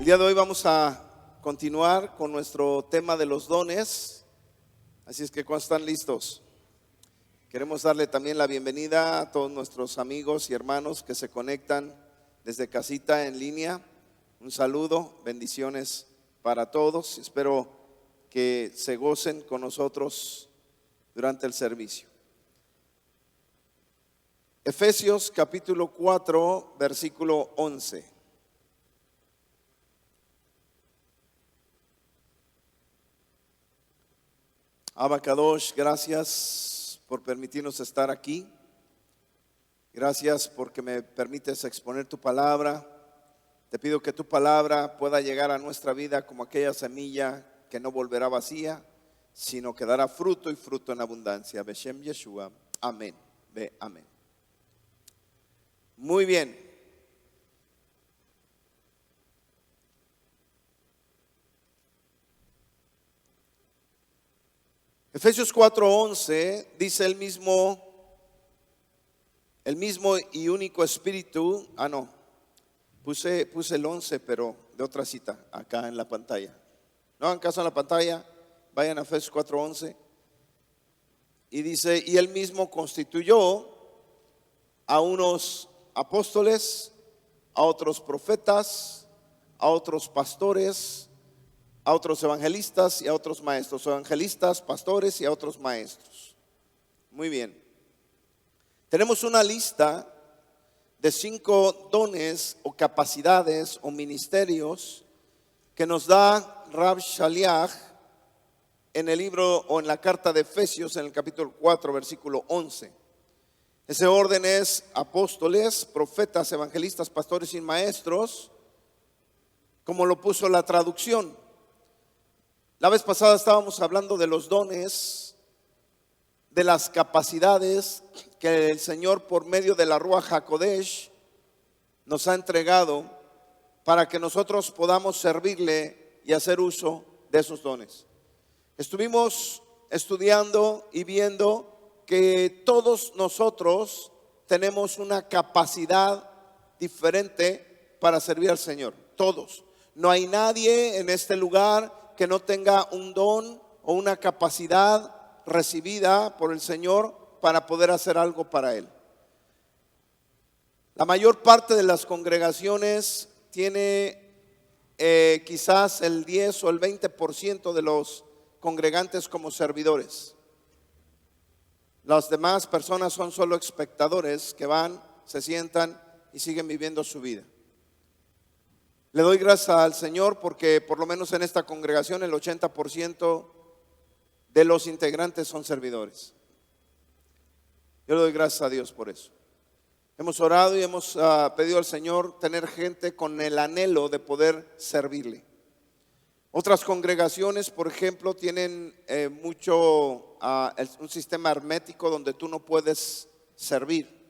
El día de hoy vamos a continuar con nuestro tema de los dones. Así es que cuando están listos, queremos darle también la bienvenida a todos nuestros amigos y hermanos que se conectan desde casita en línea. Un saludo, bendiciones para todos. Espero que se gocen con nosotros durante el servicio. Efesios capítulo 4, versículo 11. Abba Kadosh, gracias por permitirnos estar aquí. Gracias porque me permites exponer tu palabra. Te pido que tu palabra pueda llegar a nuestra vida como aquella semilla que no volverá vacía, sino que dará fruto y fruto en abundancia. Beshem Yeshua. Amén. Ve, amén. Muy bien. Efesios 4:11 dice el mismo y único espíritu. Puse el 11, pero de otra cita acá en la pantalla. No hagan caso en la pantalla, vayan a Efesios 4:11. Y dice, y él mismo constituyó a unos apóstoles, a otros profetas, a otros pastores, a otros evangelistas y a otros maestros. Evangelistas, pastores y a otros maestros. Muy bien. Tenemos una lista de 5 dones o capacidades o ministerios que nos da Rav Shaliach en el libro o en la carta de Efesios en el capítulo 4, versículo 11. Ese orden es apóstoles, profetas, evangelistas, pastores y maestros, como lo puso la traducción. La vez pasada estábamos hablando de los dones, de las capacidades que el Señor por medio de la Ruach HaKodesh nos ha entregado para que nosotros podamos servirle y hacer uso de esos dones. Estuvimos estudiando y viendo que todos nosotros tenemos una capacidad diferente para servir al Señor. Todos. No hay nadie en este lugar que no tenga un don o una capacidad recibida por el Señor para poder hacer algo para Él. La mayor parte de las congregaciones tiene quizás el 10 o el 20% de los congregantes como servidores. Las demás personas son solo espectadores que van, se sientan y siguen viviendo su vida. Le doy gracias al Señor porque por lo menos en esta congregación el 80% de los integrantes son servidores. Yo le doy gracias a Dios por eso. Hemos orado y hemos pedido al Señor tener gente con el anhelo de poder servirle. Otras congregaciones, por ejemplo, tienen un sistema hermético donde tú no puedes servir.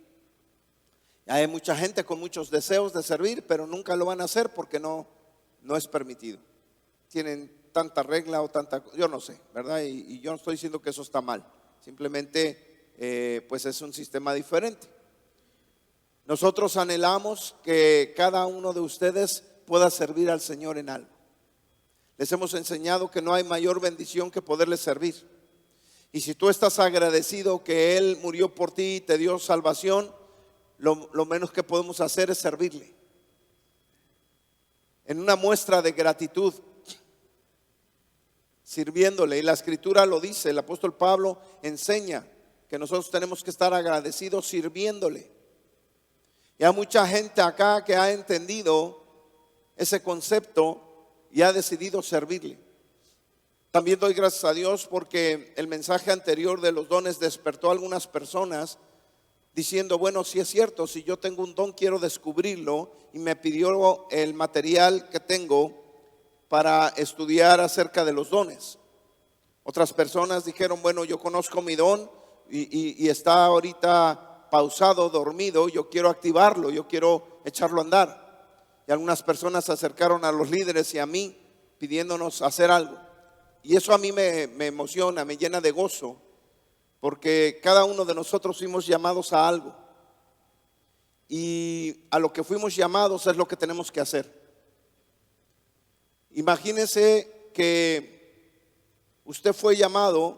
Hay mucha gente con muchos deseos de servir, pero nunca lo van a hacer porque no es permitido. Tienen tanta regla o tanta, yo no sé, ¿verdad? Y yo no estoy diciendo que eso está mal. Simplemente, pues es un sistema diferente. Nosotros anhelamos que cada uno de ustedes pueda servir al Señor en algo. Les hemos enseñado que no hay mayor bendición que poderle servir. Y si tú estás agradecido que Él murió por ti y te dio salvación, lo menos que podemos hacer es servirle. En una muestra de gratitud, sirviéndole. Y la Escritura lo dice, el apóstol Pablo enseña que nosotros tenemos que estar agradecidos sirviéndole. Y hay mucha gente acá que ha entendido ese concepto y ha decidido servirle. También doy gracias a Dios porque el mensaje anterior de los dones despertó a algunas personas diciendo, bueno, si es cierto, si yo tengo un don quiero descubrirlo, y me pidió el material que tengo para estudiar acerca de los dones. Otras personas dijeron, bueno, yo conozco mi don y está ahorita pausado, dormido, yo quiero activarlo, yo quiero echarlo a andar. Y algunas personas se acercaron a los líderes y a mí pidiéndonos hacer algo. Y eso a mí me emociona, me llena de gozo, porque cada uno de nosotros fuimos llamados a algo. Y a lo que fuimos llamados es lo que tenemos que hacer. Imagínese que usted fue llamado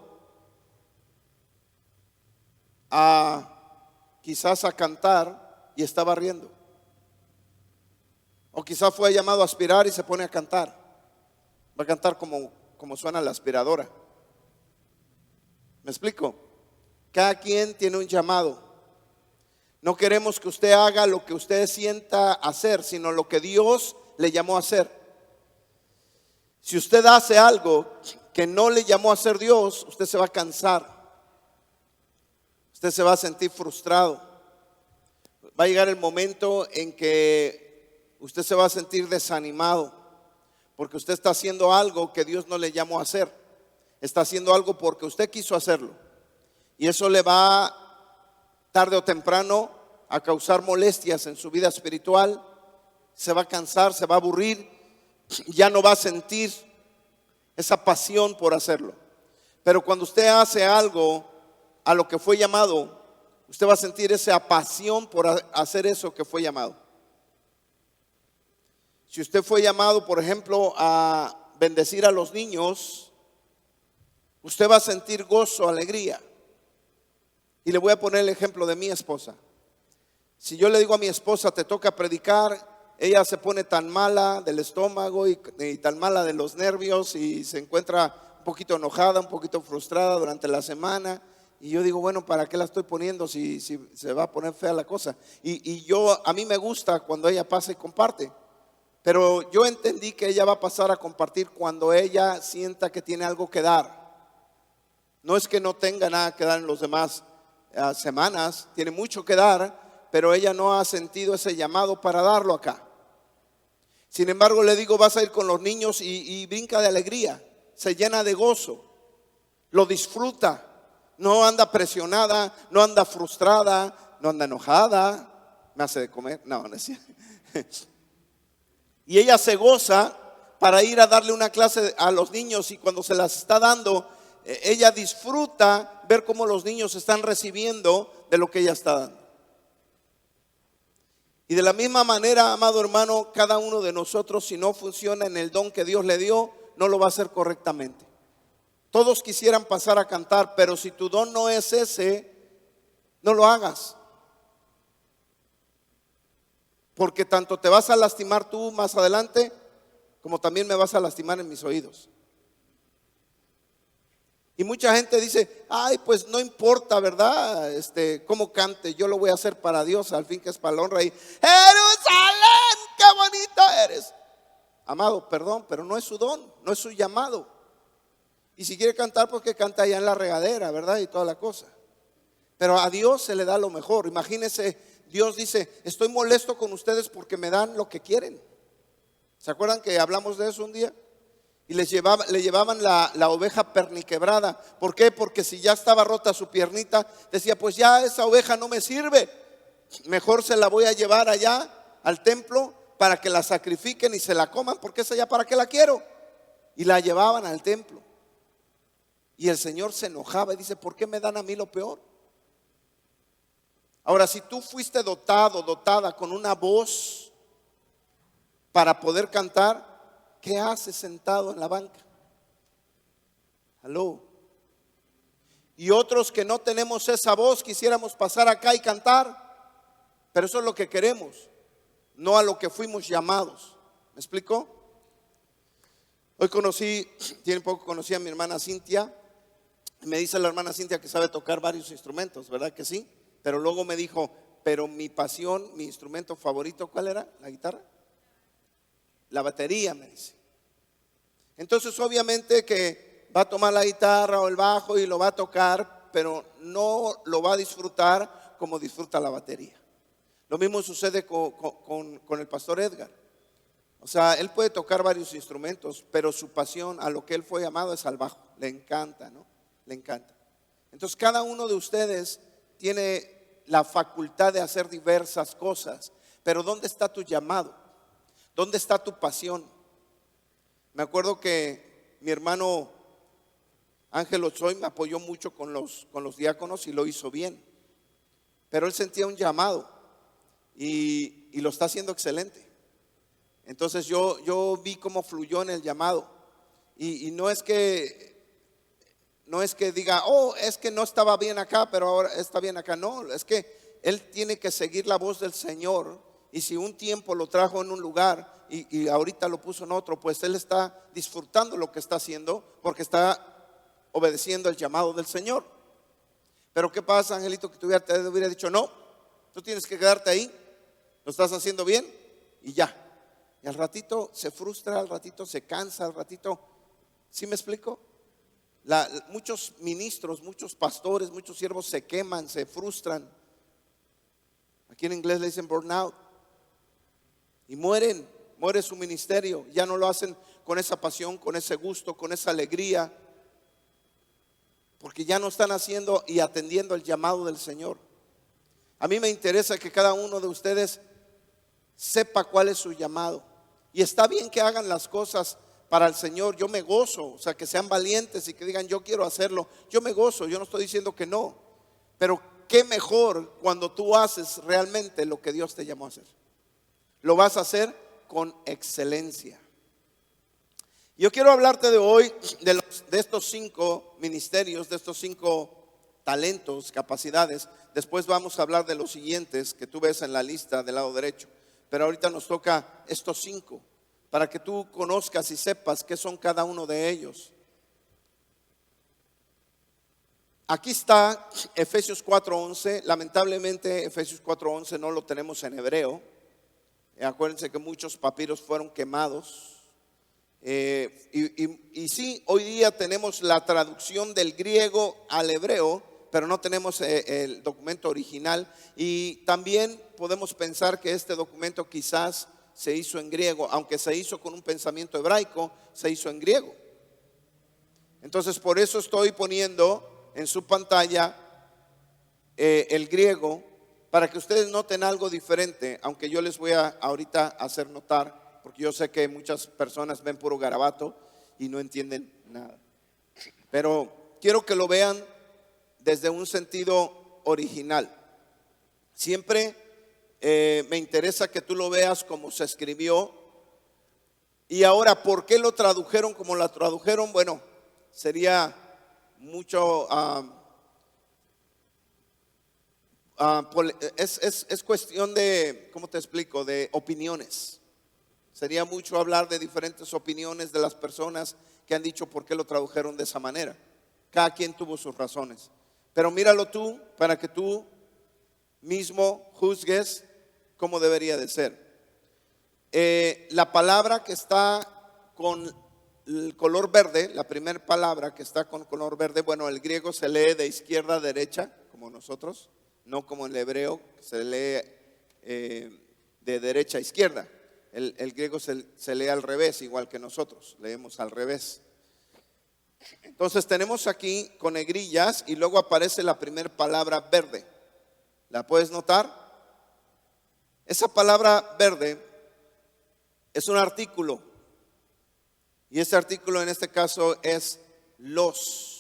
quizás a cantar y está barriendo. O quizás fue llamado a aspirar y se pone a cantar. Va a cantar como suena la aspiradora. ¿Me explico? Cada quien tiene un llamado. No queremos que usted haga lo que usted sienta hacer, sino lo que Dios le llamó a hacer. Si usted hace algo que no le llamó a hacer Dios, usted se va a cansar. Usted se va a sentir frustrado. Va a llegar el momento en que usted se va a sentir desanimado, porque usted está haciendo algo que Dios no le llamó a hacer. Está haciendo algo porque usted quiso hacerlo. Y eso le va tarde o temprano a causar molestias en su vida espiritual. Se va a cansar, se va a aburrir, ya no va a sentir esa pasión por hacerlo. Pero cuando usted hace algo a lo que fue llamado, usted va a sentir esa pasión por hacer eso que fue llamado. Si usted fue llamado, por ejemplo, a bendecir a los niños, usted va a sentir gozo, alegría. Y le voy a poner el ejemplo de mi esposa. Si yo le digo a mi esposa, te toca predicar, ella se pone tan mala del estómago y tan mala de los nervios y se encuentra un poquito enojada, un poquito frustrada durante la semana. Y yo digo, bueno, ¿para qué la estoy poniendo si se va a poner fea la cosa? A mí me gusta cuando ella pasa y comparte. Pero yo entendí que ella va a pasar a compartir cuando ella sienta que tiene algo que dar. No es que no tenga nada que dar en los demás semanas, tiene mucho que dar, pero ella no ha sentido ese llamado para darlo acá. Sin embargo, le digo, vas a ir con los niños y brinca de alegría, se llena de gozo, lo disfruta, no anda presionada, no anda frustrada, no anda enojada, me hace de comer, no es cierto. Y ella se goza para ir a darle una clase a los niños, y cuando se las está dando, ella disfruta ver cómo los niños están recibiendo de lo que ella está dando. Y de la misma manera, amado hermano, cada uno de nosotros, si no funciona en el don que Dios le dio, no lo va a hacer correctamente. Todos quisieran pasar a cantar, pero si tu don no es ese, no lo hagas. Porque tanto te vas a lastimar tú más adelante, como también me vas a lastimar en mis oídos. Y mucha gente dice, ay, pues no importa, ¿verdad? Cómo cante, yo lo voy a hacer para Dios, al fin que es para la honra. Y Jerusalén, qué bonito eres. Amado, perdón, pero no es su don, no es su llamado. Y si quiere cantar, pues que canta allá en la regadera, ¿verdad? Y toda la cosa. Pero a Dios se le da lo mejor. Imagínense, Dios dice, estoy molesto con ustedes porque me dan lo que quieren. ¿Se acuerdan que hablamos de eso un día? Y le llevaban la oveja perniquebrada. ¿Por qué? Porque si ya estaba rota su piernita, decía, pues ya esa oveja no me sirve, mejor se la voy a llevar allá al templo para que la sacrifiquen y se la coman, porque esa ya para qué la quiero. Y la llevaban al templo. Y el Señor se enojaba y dice, ¿por qué me dan a mí lo peor? Ahora, si tú fuiste dotada con una voz para poder cantar, ¿qué haces sentado en la banca? Aló. Y otros que no tenemos esa voz, quisiéramos pasar acá y cantar, pero eso es lo que queremos, no a lo que fuimos llamados. ¿Me explico? Hoy tiene poco conocí a mi hermana Cintia. Me dice la hermana Cintia que sabe tocar varios instrumentos, ¿verdad que sí? Pero luego me dijo, pero mi pasión, mi instrumento favorito, ¿cuál era? ¿La guitarra? La batería, me dice. Entonces obviamente que va a tomar la guitarra o el bajo y lo va a tocar, pero no lo va a disfrutar como disfruta la batería. Lo mismo sucede con el pastor Edgar. O sea, él puede tocar varios instrumentos, pero su pasión a lo que él fue llamado es al bajo. Le encanta, ¿no? Le encanta. Entonces cada uno de ustedes tiene la facultad de hacer diversas cosas, pero ¿dónde está tu llamado? ¿Dónde está tu pasión? Me acuerdo que mi hermano Ángel Ochoy me apoyó mucho con los diáconos y lo hizo bien, pero él sentía un llamado y lo está haciendo excelente. Entonces yo vi cómo fluyó en el llamado. Y no es que diga, oh, es que no estaba bien acá, pero ahora está bien acá. No, es que él tiene que seguir la voz del Señor. Y si un tiempo lo trajo en un lugar y ahorita lo puso en otro, pues él está disfrutando lo que está haciendo porque está obedeciendo el llamado del Señor. Pero ¿qué pasa, Angelito? Que te hubiera dicho, no, tú tienes que quedarte ahí, lo estás haciendo bien y ya. Y al ratito se frustra, al ratito se cansa, al ratito, ¿sí me explico? Muchos ministros, muchos pastores, muchos siervos se queman, se frustran. Aquí en inglés le dicen burnout. Y muere su ministerio. Ya no lo hacen con esa pasión, con ese gusto, con esa alegría, porque ya no están haciendo y atendiendo el llamado del Señor. A mí me interesa que cada uno de ustedes sepa cuál es su llamado. Y está bien que hagan las cosas para el Señor. Yo me gozo, o sea, que sean valientes y que digan, yo quiero hacerlo. Yo me gozo, yo no estoy diciendo que no. Pero qué mejor cuando tú haces realmente lo que Dios te llamó a hacer. Lo vas a hacer con excelencia. Yo quiero hablarte de hoy de estos 5 ministerios, de estos 5 talentos, capacidades. Después vamos a hablar de los siguientes que tú ves en la lista del lado derecho. Pero ahorita nos toca estos 5 para que tú conozcas y sepas qué son cada uno de ellos. Aquí está Efesios 4:11. Lamentablemente Efesios 4:11 no lo tenemos en hebreo. Acuérdense que muchos papiros fueron quemados. Y sí, hoy día tenemos la traducción del griego al hebreo, pero no tenemos el documento original. Y también podemos pensar que este documento quizás se hizo en griego, aunque se hizo con un pensamiento hebraico, se hizo en griego. Entonces por eso estoy poniendo en su pantalla el griego, para que ustedes noten algo diferente, aunque yo les voy a ahorita hacer notar, porque yo sé que muchas personas ven puro garabato y no entienden nada. Pero quiero que lo vean desde un sentido original. Siempre me interesa que tú lo veas como se escribió. Y ahora, ¿por qué lo tradujeron como la tradujeron? Bueno, sería mucho... es cuestión de, ¿cómo te explico? De opiniones. Sería mucho hablar de diferentes opiniones de las personas que han dicho por qué lo tradujeron de esa manera. Cada quien tuvo sus razones. Pero míralo tú para que tú mismo juzgues cómo debería de ser. La palabra que está con el color verde, la primera palabra que está con color verde, bueno, el griego se lee de izquierda a derecha, como nosotros. No como el hebreo, que se lee de derecha a izquierda. El griego se lee al revés, igual que nosotros, leemos al revés. Entonces tenemos aquí con negrillas y luego aparece la primera palabra verde. ¿La puedes notar? Esa palabra verde es un artículo. Y ese artículo en este caso es los.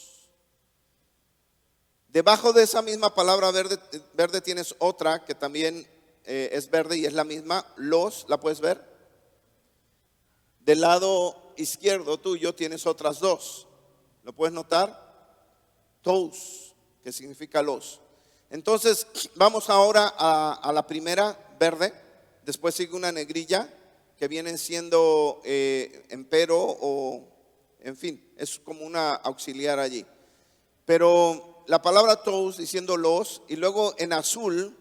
Debajo de esa misma palabra verde tienes otra que también es verde y es la misma, los, ¿la puedes ver? Del lado izquierdo tuyo tienes otras 2, ¿lo puedes notar? Tous, que significa los. Entonces vamos ahora a la primera, verde. Después sigue una negrilla que vienen siendo empero o, en fin, es como una auxiliar allí. Pero la palabra tous diciendo los, y luego en azul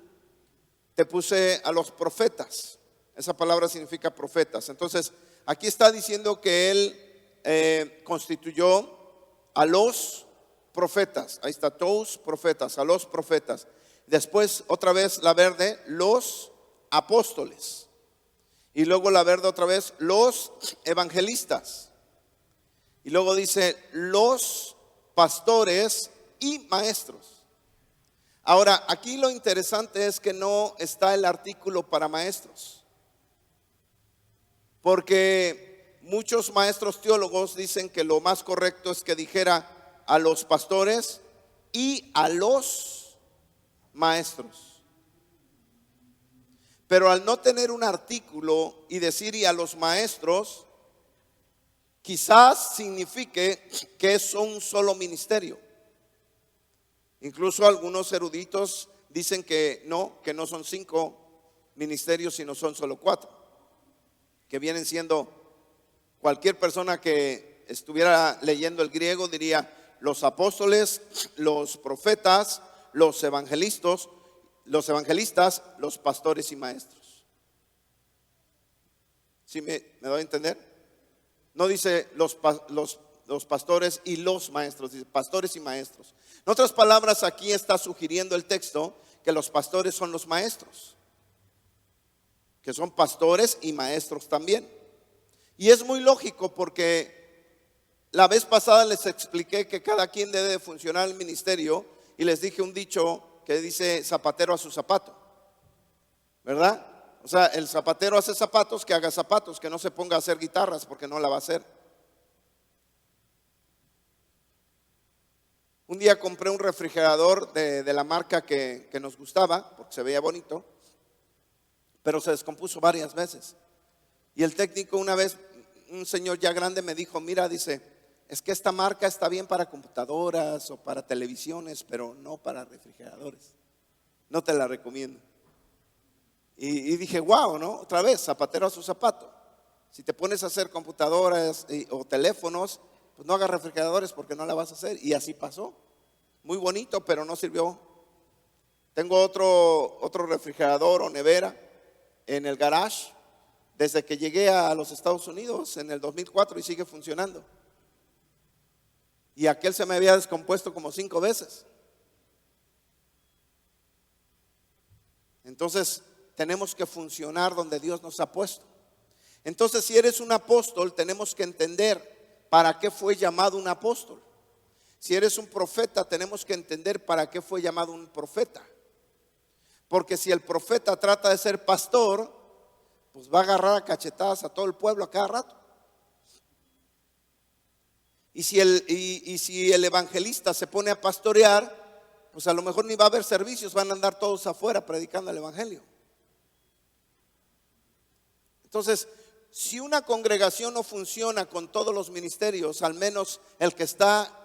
te puse a los profetas. Esa palabra significa profetas. Entonces aquí está diciendo que él constituyó a los profetas. Ahí está, tous, profetas, a los profetas. Después otra vez la verde, los apóstoles. Y luego la verde otra vez, los evangelistas. Y luego dice los pastores y maestros. Ahora, aquí lo interesante es que no está el artículo para maestros, porque muchos maestros teólogos dicen que lo más correcto es que dijera a los pastores y a los maestros. Pero al no tener un artículo y decir y a los maestros, quizás signifique que es un solo ministerio. Incluso algunos eruditos dicen que no son 5 ministerios, sino son solo 4, que vienen siendo, cualquier persona que estuviera leyendo el griego diría los apóstoles, los profetas, los evangelistas, los pastores y maestros. ¿Sí me doy a entender? No dice los pastores y los maestros, dice pastores y maestros. En otras palabras, aquí está sugiriendo el texto que los pastores son los maestros, que son pastores y maestros también. Y es muy lógico, porque la vez pasada les expliqué que cada quien debe de funcionar el ministerio y les dije un dicho que dice zapatero a su zapato, ¿verdad? O sea, el zapatero hace zapatos, que haga zapatos, que no se ponga a hacer guitarras porque no la va a hacer. Un día compré un refrigerador de la marca que nos gustaba, porque se veía bonito, pero se descompuso varias veces. Y el técnico una vez, un señor ya grande, me dijo, mira, dice, es que esta marca está bien para computadoras o para televisiones, pero no para refrigeradores. No te la recomiendo. Y dije, wow, ¿no? Otra vez, zapatero a su zapato. Si te pones a hacer computadoras o teléfonos, pues no hagas refrigeradores porque no la vas a hacer. Y así pasó. Muy bonito, pero no sirvió. Tengo otro refrigerador o nevera en el garage desde que llegué a los Estados Unidos en el 2004 y sigue funcionando. Y aquel se me había descompuesto como 5 veces. Entonces tenemos que funcionar donde Dios nos ha puesto. Entonces, si eres un apóstol, tenemos que entender para qué fue llamado un apóstol. Si eres un profeta, tenemos que entender para qué fue llamado un profeta. Porque si el profeta trata de ser pastor, pues va a agarrar a cachetadas a todo el pueblo a cada rato. Y si el evangelista se pone a pastorear, pues a lo mejor ni va a haber servicios, van a andar todos afuera predicando el evangelio. Entonces, si una congregación no funciona con todos los ministerios, al menos el que está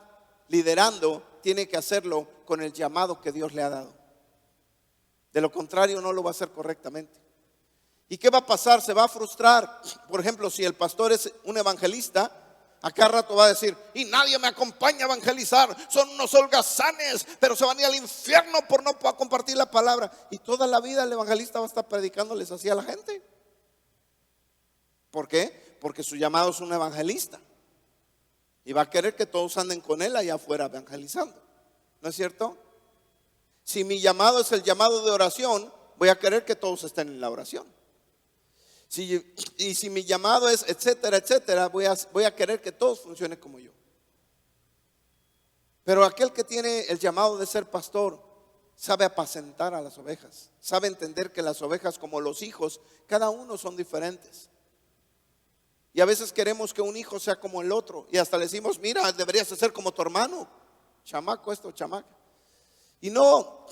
liderando tiene que hacerlo con el llamado que Dios le ha dado. De lo contrario, no lo va a hacer correctamente. ¿Y qué va a pasar? Se va a frustrar. Por ejemplo, si el pastor es un evangelista, a cada rato va a decir, y nadie me acompaña a evangelizar, son unos holgazanes, pero se van a ir al infierno por no poder compartir la palabra. Y toda la vida el evangelista va a estar predicándoles así a la gente. ¿Por qué? Porque su llamado es un evangelista y va a querer que todos anden con él allá afuera evangelizando. ¿No es cierto? Si mi llamado es el llamado de oración, voy a querer que todos estén en la oración. Y si mi llamado es etcétera, etcétera, voy a querer que todos funcionen como yo. Pero aquel que tiene el llamado de ser pastor sabe apacentar a las ovejas, sabe entender que las ovejas, como los hijos, cada uno son diferentes. Y a veces queremos que un hijo sea como el otro, y hasta le decimos, mira, deberías ser como tu hermano, chamaco esto, chamaca. Y no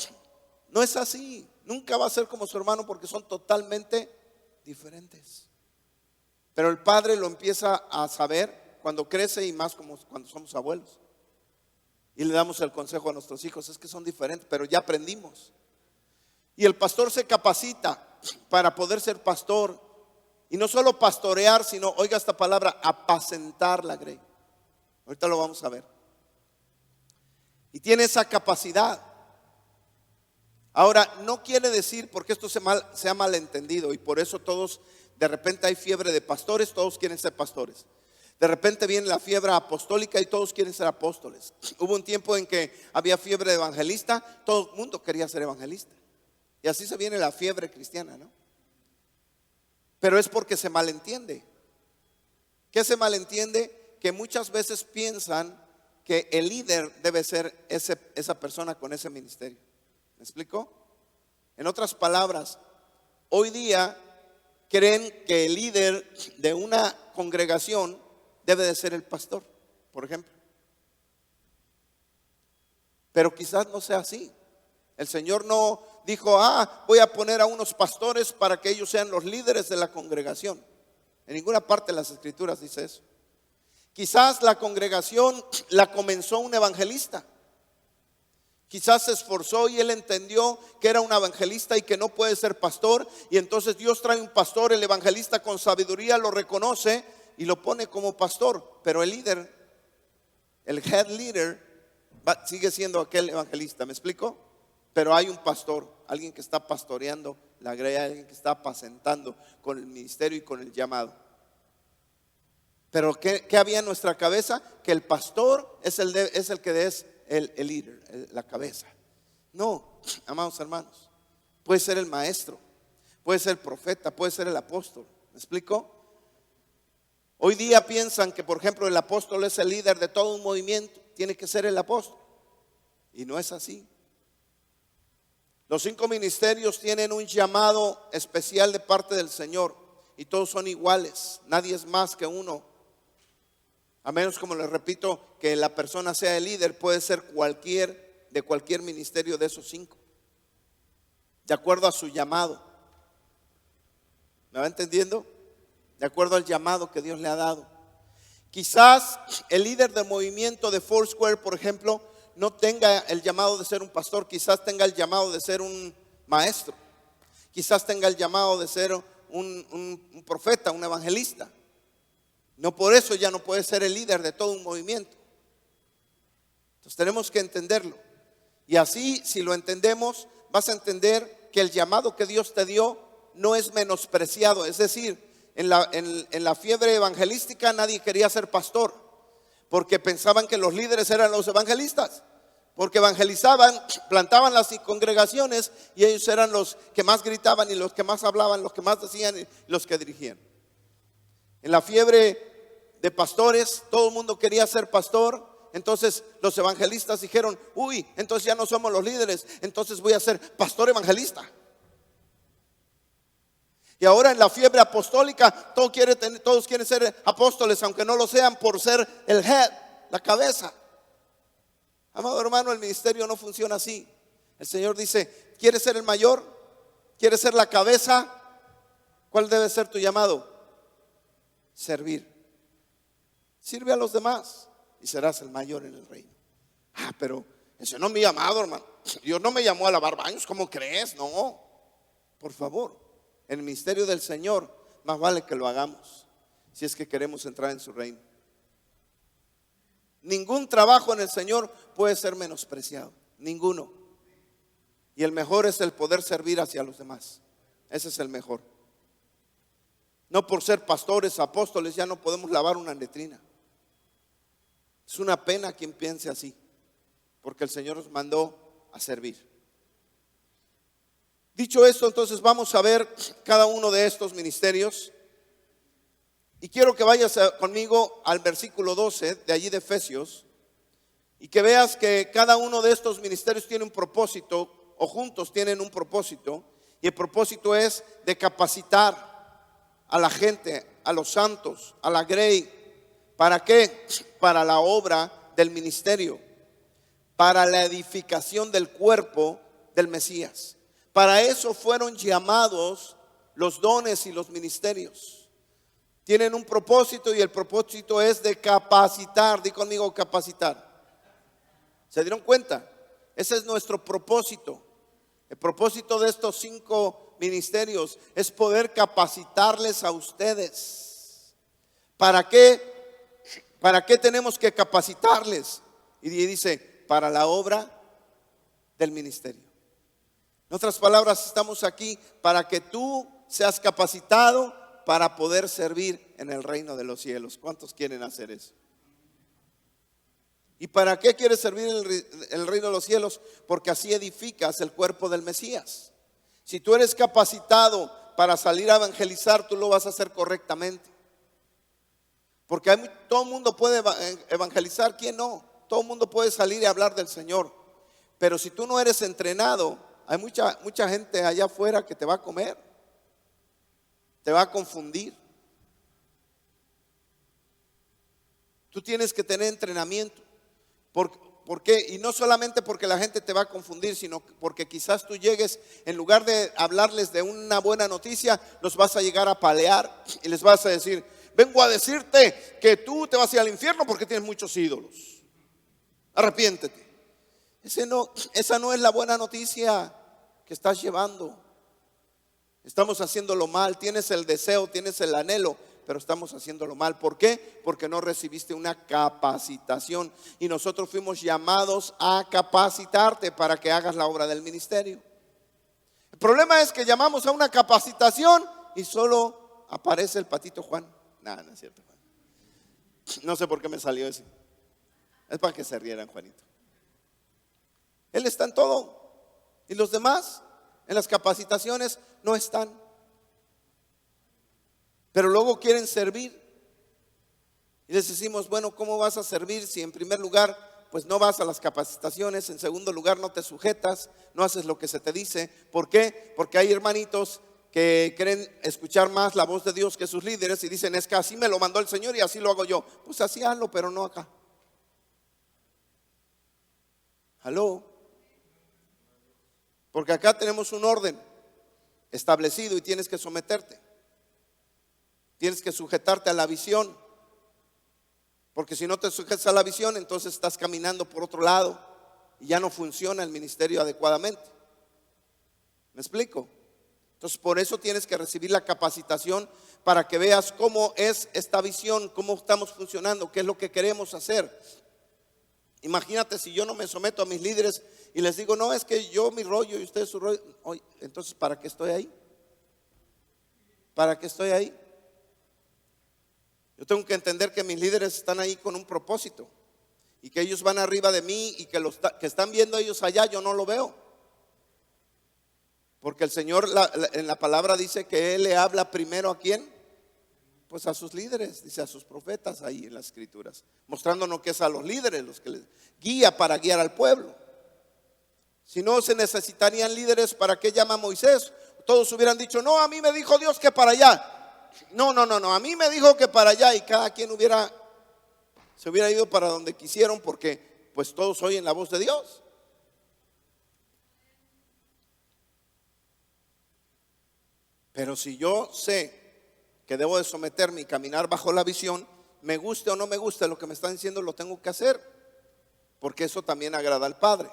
es así. Nunca va a ser como su hermano porque son totalmente diferentes. Pero el padre lo empieza a saber cuando crece, y más como cuando somos abuelos. Y le damos el consejo a nuestros hijos, es que son diferentes, pero ya aprendimos. Y el pastor se capacita para poder ser pastor. Y no solo pastorear, sino, oiga esta palabra, apacentar la grey. Ahorita lo vamos a ver. Y tiene esa capacidad. Ahora, no quiere decir, porque esto se ha malentendido, y por eso todos, de repente hay fiebre de pastores, todos quieren ser pastores. De repente viene la fiebre apostólica y todos quieren ser apóstoles. Hubo un tiempo en que había fiebre de evangelista, todo el mundo quería ser evangelista. Y así se viene la fiebre cristiana, ¿no? Pero es porque se malentiende. ¿Qué se malentiende? Que muchas veces piensan que el líder debe ser esa persona con ese ministerio. ¿Me explico? En otras palabras, hoy día creen que el líder de una congregación debe de ser el pastor, por ejemplo. Pero quizás no sea así. El Señor no dijo, voy a poner a unos pastores para que ellos sean los líderes de la congregación. En ninguna parte de las escrituras dice eso. Quizás la congregación la comenzó un evangelista. Quizás se esforzó y él entendió que era un evangelista y que no puede ser pastor. Y entonces Dios trae un pastor, el evangelista con sabiduría lo reconoce y lo pone como pastor. Pero el líder, el head leader, sigue siendo aquel evangelista. ¿Me explico? Pero hay un pastor, alguien que está pastoreando la grey, alguien que está apacentando con el ministerio y con el llamado. Pero ¿qué había en nuestra cabeza? Que el pastor es el que es el líder, la cabeza. No, amados hermanos, puede ser el maestro, puede ser el profeta, puede ser el apóstol. ¿Me explico? Hoy día piensan que, por ejemplo, el apóstol es el líder de todo un movimiento, tiene que ser el apóstol. Y no es así. Los 5 ministerios tienen un llamado especial de parte del Señor y todos son iguales, nadie es más que uno. A menos, como les repito, que la persona sea el líder, puede ser de cualquier ministerio de esos 5, de acuerdo a su llamado. ¿Me va entendiendo? De acuerdo al llamado que Dios le ha dado. Quizás el líder del movimiento de Foursquare, por ejemplo, no tenga el llamado de ser un pastor, quizás tenga el llamado de ser un maestro, quizás tenga el llamado de ser un profeta, un evangelista. No por eso ya no puede ser el líder de todo un movimiento. Entonces tenemos que entenderlo. Y así, si lo entendemos, vas a entender que el llamado que Dios te dio no es menospreciado. Es decir, en la fiebre evangelística nadie quería ser pastor, porque pensaban que los líderes eran los evangelistas, porque evangelizaban, plantaban las congregaciones y ellos eran los que más gritaban y los que más hablaban, los que más decían y los que dirigían. En la fiebre de pastores, todo el mundo quería ser pastor. Entonces los evangelistas dijeron, entonces ya no somos los líderes, entonces voy a ser pastor evangelista. Y ahora en la fiebre apostólica todos quieren ser apóstoles, aunque no lo sean, por ser el head, la cabeza. Amado hermano, el ministerio no funciona así. El Señor dice, ¿quieres ser el mayor? ¿Quieres ser la cabeza? ¿Cuál debe ser tu llamado? Servir. Sirve a los demás y serás el mayor en el reino. Pero ese no es mi llamado, hermano. Dios no me llamó a lavar baños, ¿cómo crees? No, por favor. En el ministerio del Señor más vale que lo hagamos, si es que queremos entrar en su reino. Ningún trabajo en el Señor puede ser menospreciado, ninguno. Y el mejor es el poder servir hacia los demás. Ese es el mejor. No por ser pastores, apóstoles, ya no podemos lavar una letrina. Es una pena quien piense así, porque el Señor nos mandó a servir. Dicho esto, entonces vamos a ver cada uno de estos ministerios. Y quiero que vayas conmigo al versículo 12 de allí de Efesios, y que veas que cada uno de estos ministerios tiene un propósito, o juntos tienen un propósito, y el propósito es de capacitar a la gente, a los santos, a la grey. ¿Para qué? Para la obra del ministerio, para la edificación del cuerpo del Mesías. Para eso fueron llamados los dones y los ministerios. Tienen un propósito y el propósito es de capacitar. Di conmigo, capacitar. ¿Se dieron cuenta? Ese es nuestro propósito. El propósito de estos 5 ministerios es poder capacitarles a ustedes. ¿Para qué? ¿Para qué tenemos que capacitarles? Y dice, para la obra del ministerio. En otras palabras, estamos aquí para que tú seas capacitado para poder servir en el reino de los cielos. ¿Cuántos quieren hacer eso? ¿Y para qué quieres servir en el reino de los cielos? Porque así edificas el cuerpo del Mesías. Si tú eres capacitado para salir a evangelizar, tú lo vas a hacer correctamente. Porque todo el mundo puede evangelizar, ¿quién no? Todo el mundo puede salir y hablar del Señor. Pero si tú no eres entrenado, hay mucha gente allá afuera que te va a comer, te va a confundir. Tú tienes que tener entrenamiento. ¿Por qué? Y no solamente porque la gente te va a confundir, sino porque quizás tú llegues, en lugar de hablarles de una buena noticia, los vas a llegar a palear y les vas a decir: vengo a decirte que tú te vas a ir al infierno porque tienes muchos ídolos. Arrepiéntete. Esa no es la buena noticia que estás llevando. Estamos haciéndolo mal. Tienes el deseo, tienes el anhelo, pero estamos haciéndolo mal. ¿Por qué? Porque no recibiste una capacitación. Y nosotros fuimos llamados a capacitarte para que hagas la obra del ministerio. El problema es que llamamos a una capacitación y solo aparece el patito Juan. Nada, no es cierto, Juan. No sé por qué me salió ese. Es para que se rieran, Juanito. Él está en todo. Y los demás en las capacitaciones no están. Pero luego quieren servir. Y les decimos: bueno, ¿cómo vas a servir si en primer lugar pues no vas a las capacitaciones? En segundo lugar, no te sujetas, no haces lo que se te dice. ¿Por qué? Porque hay hermanitos que creen escuchar más la voz de Dios que sus líderes y dicen: es que así me lo mandó el Señor y así lo hago yo. Pues así hazlo, pero no acá. ¿Aló? Porque acá tenemos un orden establecido y tienes que someterte. Tienes que sujetarte a la visión. Porque si no te sujetas a la visión, entonces estás caminando por otro lado y ya no funciona el ministerio adecuadamente. ¿Me explico? Entonces por eso tienes que recibir la capacitación para que veas cómo es esta visión, cómo estamos funcionando, qué es lo que queremos hacer. Imagínate si yo no me someto a mis líderes y les digo: no, es que yo mi rollo y ustedes su rollo. Oye, entonces ¿para qué estoy ahí? ¿Para qué estoy ahí? Yo tengo que entender que mis líderes están ahí con un propósito y que ellos van arriba de mí y que los que están viendo ellos allá yo no lo veo. Porque el Señor en la palabra dice que Él le habla primero ¿a quién? Pues a sus líderes, dice a sus profetas ahí en las escrituras, mostrándonos que es a los líderes los que les guía para guiar al pueblo. Si no, se necesitarían líderes. ¿Para qué llama a Moisés? Todos hubieran dicho: no, a mí me dijo Dios que para allá. No, a mí me dijo que para allá. Y cada quien se hubiera ido para donde quisieron, porque pues todos oyen la voz de Dios. Pero si yo sé que debo de someterme y caminar bajo la visión, me guste o no me guste lo que me están diciendo, lo tengo que hacer, porque eso también agrada al Padre.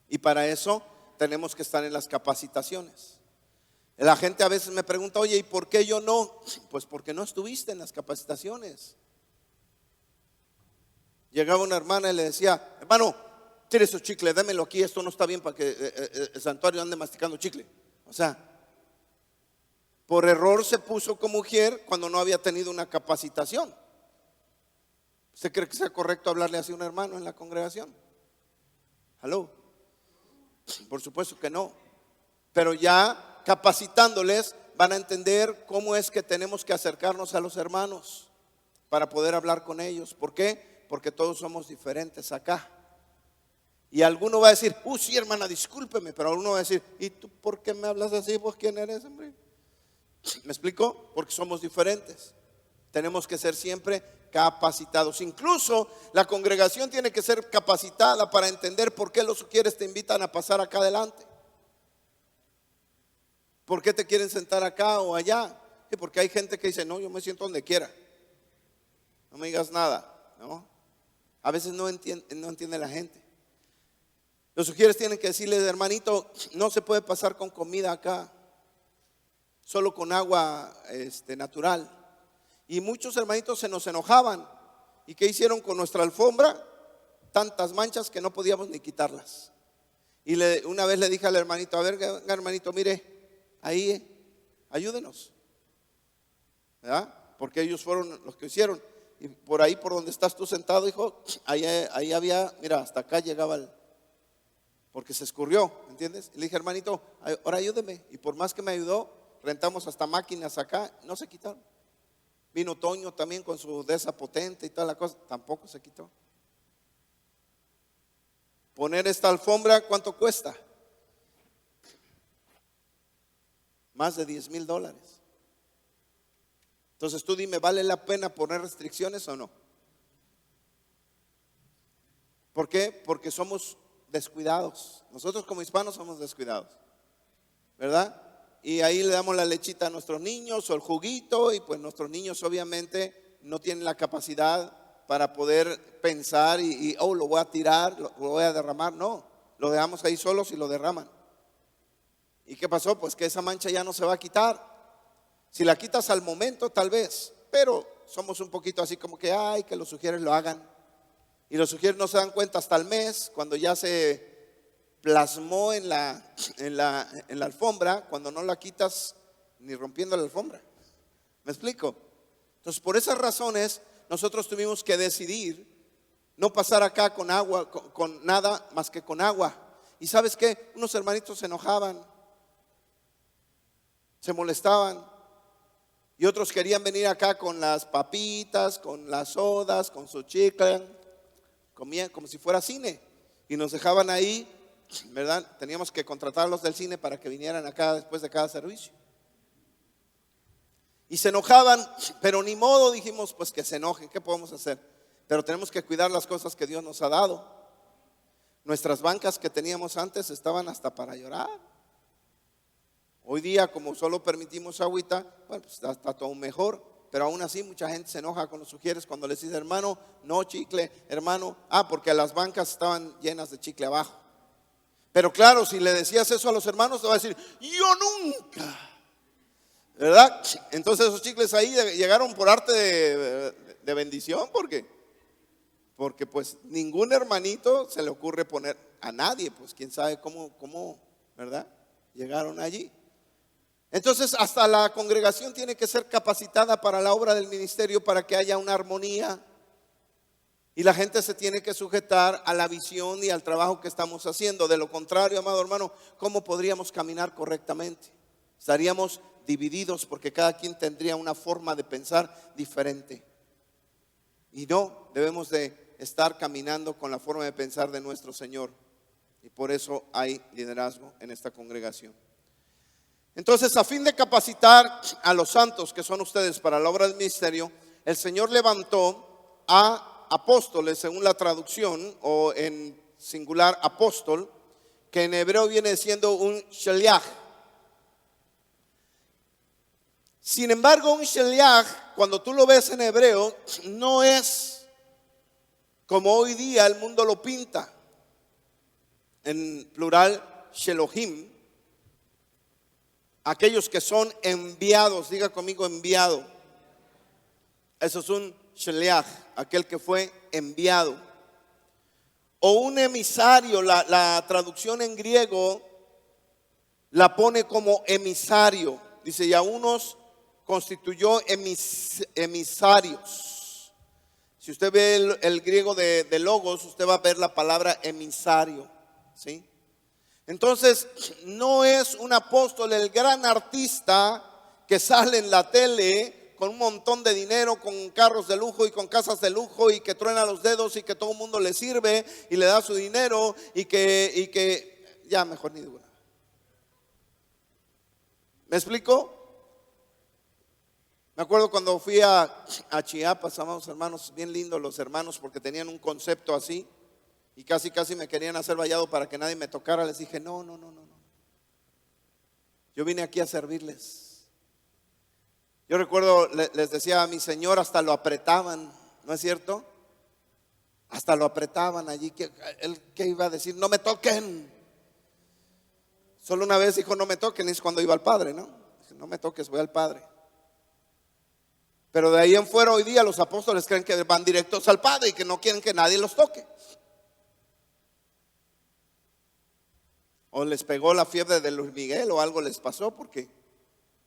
Y para eso tenemos que estar en las capacitaciones. La gente a veces me pregunta: oye, ¿y por qué yo no? Pues porque no estuviste en las capacitaciones. Llegaba una hermana y le decía: hermano, tire su chicle, démelo aquí, esto no está bien para que el santuario ande masticando chicle. O sea, por error se puso como mujer cuando no había tenido una capacitación. ¿Usted cree que sea correcto hablarle así a un hermano en la congregación? ¿Aló? Por supuesto que no. Pero ya capacitándoles van a entender cómo es que tenemos que acercarnos a los hermanos para poder hablar con ellos. ¿Por qué? Porque todos somos diferentes acá. Y alguno va a decir: sí, hermana, discúlpeme. Pero alguno va a decir: ¿y tú por qué me hablas así? ¿Vos quién eres, hombre? ¿Me explico? Porque somos diferentes. Tenemos que ser siempre capacitados. Incluso la congregación tiene que ser capacitada para entender por qué los sugieres te invitan a pasar acá adelante. ¿Por qué te quieren sentar acá o allá? Sí, porque hay gente que dice: no, yo me siento donde quiera, no me digas nada, ¿no? A veces no entiende la gente. Los sugieres tienen que decirles: hermanito, no se puede pasar con comida acá, solo con agua natural. Y muchos hermanitos se nos enojaban. ¿Y qué hicieron con nuestra alfombra? Tantas manchas que no podíamos ni quitarlas. Y una vez le dije al hermanito: a ver, hermanito, mire, ahí, ayúdenos, ¿verdad? Porque ellos fueron los que hicieron. Y por ahí, por donde estás tú sentado, hijo, ahí había, mira, hasta acá llegaba porque se escurrió, ¿entiendes? Y le dije: hermanito, ahora ayúdeme. Y por más que me ayudó, rentamos hasta máquinas acá, no se quitaron. Vino Toño también con su de esa potente y toda la cosa, tampoco se quitó. Poner esta alfombra, ¿cuánto cuesta? Más de $10,000. Entonces tú dime, ¿vale la pena poner restricciones o no? ¿Por qué? Porque somos descuidados. Nosotros como hispanos somos descuidados, ¿verdad? Y ahí le damos la lechita a nuestros niños o el juguito, y pues nuestros niños obviamente no tienen la capacidad para poder pensar oh, lo voy a tirar, lo voy a derramar. No, lo dejamos ahí solos y lo derraman. ¿Y qué pasó? Pues que esa mancha ya no se va a quitar. Si la quitas al momento, tal vez, pero somos un poquito así como que, ay, que los sugieres lo hagan. Y los sugieres no se dan cuenta hasta el mes, cuando ya se plasmó en la alfombra, cuando no la quitas ni rompiendo la alfombra. ¿Me explico? Entonces, por esas razones, nosotros tuvimos que decidir no pasar acá con agua, con nada más que con agua. Y ¿sabes qué? Unos hermanitos se enojaban, se molestaban, y otros querían venir acá con las papitas, con las sodas, con su chicle, comían como si fuera cine, y nos dejaban ahí, ¿verdad? Teníamos que contratarlos del cine para que vinieran acá después de cada servicio. Y se enojaban, pero ni modo, dijimos, pues que se enojen, ¿qué podemos hacer? Pero tenemos que cuidar las cosas que Dios nos ha dado. Nuestras bancas que teníamos antes estaban hasta para llorar. Hoy día, como solo permitimos agüita, bueno, pues está todo mejor. Pero aún así mucha gente se enoja con los sugieres cuando les dice, hermano, no chicle, hermano, porque las bancas estaban llenas de chicle abajo. Pero claro, si le decías eso a los hermanos, te va a decir, yo nunca, ¿verdad? Entonces esos chicles ahí llegaron por arte de bendición, porque pues ningún hermanito se le ocurre poner a nadie, pues quién sabe cómo, ¿verdad? Llegaron allí. Entonces hasta la congregación tiene que ser capacitada para la obra del ministerio, para que haya una armonía, y la gente se tiene que sujetar a la visión y al trabajo que estamos haciendo. De lo contrario, amado hermano, ¿cómo podríamos caminar correctamente? Estaríamos divididos, porque cada quien tendría una forma de pensar diferente, y no debemos de estar caminando con la forma de pensar de nuestro Señor. Y por eso hay liderazgo en esta congregación. Entonces, a fin de capacitar a los santos que son ustedes para la obra del ministerio, el Señor levantó a apóstoles, según la traducción, o en singular apóstol, que en hebreo viene siendo un sheliach. Sin embargo, un sheliach, cuando tú lo ves en hebreo, no es como hoy día el mundo lo pinta, en plural shelohim, aquellos que son enviados. Diga conmigo, enviado. Eso es un sheliach, aquel que fue enviado. O un emisario, la traducción en griego la pone como emisario. Dice, y a unos constituyó emisarios. Si usted ve el griego de logos, usted va a ver la palabra emisario, ¿sí? Entonces, no es un apóstol el gran artista que sale en la tele con un montón de dinero, con carros de lujo y con casas de lujo, y que truena los dedos y que todo el mundo le sirve y le da su dinero, y que ya mejor ni digo nada. ¿Me explico? Me acuerdo cuando fui a Chiapas, amados hermanos, bien lindos los hermanos, porque tenían un concepto así. Y casi me querían hacer vallado para que nadie me tocara. Les dije, no. Yo vine aquí a servirles. Yo recuerdo, les decía a mi Señor, hasta lo apretaban, ¿no es cierto? Hasta lo apretaban allí. Él que iba a decir, no me toquen. Solo una vez dijo, no me toquen, es cuando iba al Padre, ¿no? Dije, no me toques, voy al Padre. Pero de ahí en fuera, hoy día los apóstoles creen que van directos al Padre y que no quieren que nadie los toque. O les pegó la fiebre de Luis Miguel o algo les pasó, porque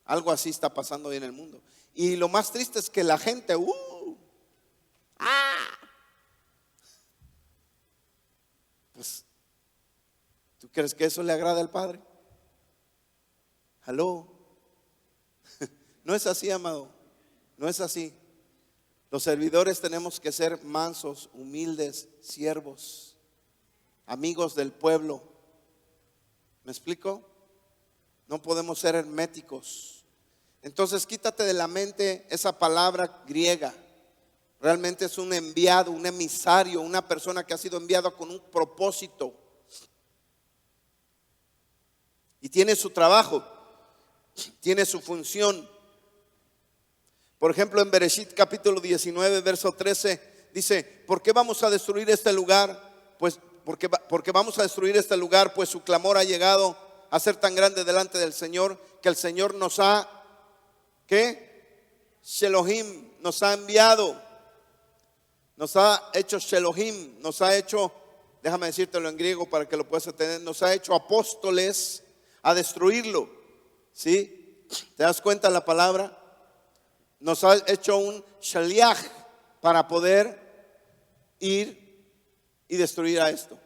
algo así está pasando hoy en el mundo. Y lo más triste es que la gente pues, ¿tú crees que eso le agrada al Padre? ¿Aló? No es así, amado. No es así. Los servidores tenemos que ser mansos, humildes, siervos, amigos del pueblo. ¿Me explico? No podemos ser herméticos. Entonces quítate de la mente esa palabra griega, Realmente es un enviado, un emisario, una persona que ha sido enviada con un propósito. Y tiene su trabajo, tiene su función. Por ejemplo, en Bereshit capítulo 19, verso 13, dice: ¿por qué vamos a destruir este lugar? Pues porque vamos a destruir este lugar, pues su clamor ha llegado a ser tan grande delante del Señor, que el Señor nos ha, ¿qué? Shelohim, nos ha enviado, nos ha hecho Shelohim, nos ha hecho, déjame decírtelo en griego para que lo puedas entender, nos ha hecho apóstoles a destruirlo. ¿Sí? ¿Te das cuenta la palabra? Nos ha hecho un shaliach para poder ir y destruir a esto.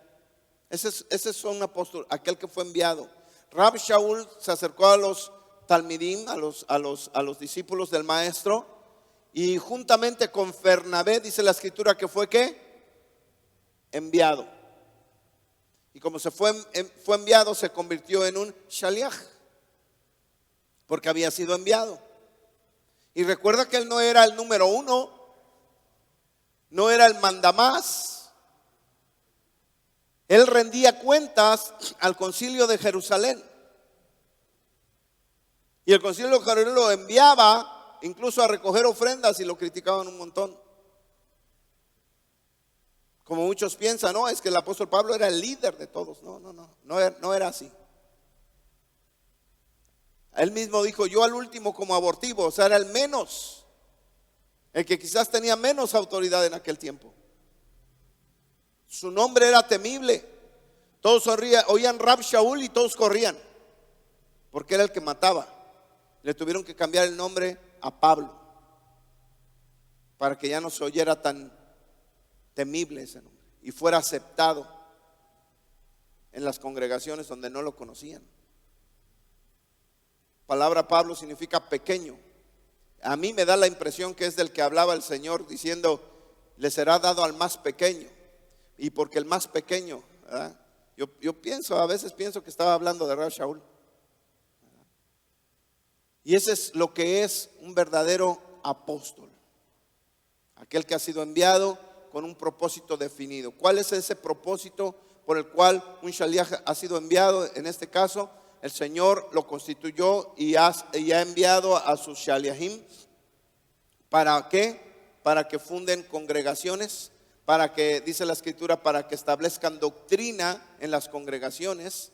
Ese es un apóstol, aquel que fue enviado. Rab Shaul se acercó a los talmidim, a los discípulos del maestro, y juntamente con Bernabé, dice la escritura, que fue ¿qué? Enviado. Y como fue enviado, se convirtió en un shaliach, porque había sido enviado. Y recuerda que él no era el número uno, no era el mandamás. Él rendía cuentas al concilio de Jerusalén. Y el concilio de Jerusalén lo enviaba incluso a recoger ofrendas y lo criticaban un montón. Como muchos piensan, no, es que el apóstol Pablo era el líder de todos. No era así. Él mismo dijo: yo al último como abortivo, o sea, era el menos, el que quizás tenía menos autoridad en aquel tiempo. Su nombre era temible. Todos oían Rab Shaul y todos corrían, porque era el que mataba. Le tuvieron que cambiar el nombre a Pablo, para que ya no se oyera tan temible ese nombre y fuera aceptado en las congregaciones donde no lo conocían. Palabra Pablo significa pequeño. A mí me da la impresión que es del que hablaba el Señor diciendo: le será dado al más pequeño. Y porque el más pequeño, ¿verdad? Yo a veces pienso que estaba hablando de Rab Shaul. Y ese es lo que es un verdadero apóstol, aquel que ha sido enviado con un propósito definido. ¿Cuál es ese propósito por el cual un shaliach ha sido enviado? En este caso, el Señor lo constituyó y ha enviado a sus shaliachim. ¿Para qué? Para que funden congregaciones, para que, dice la escritura, para que establezcan doctrina en las congregaciones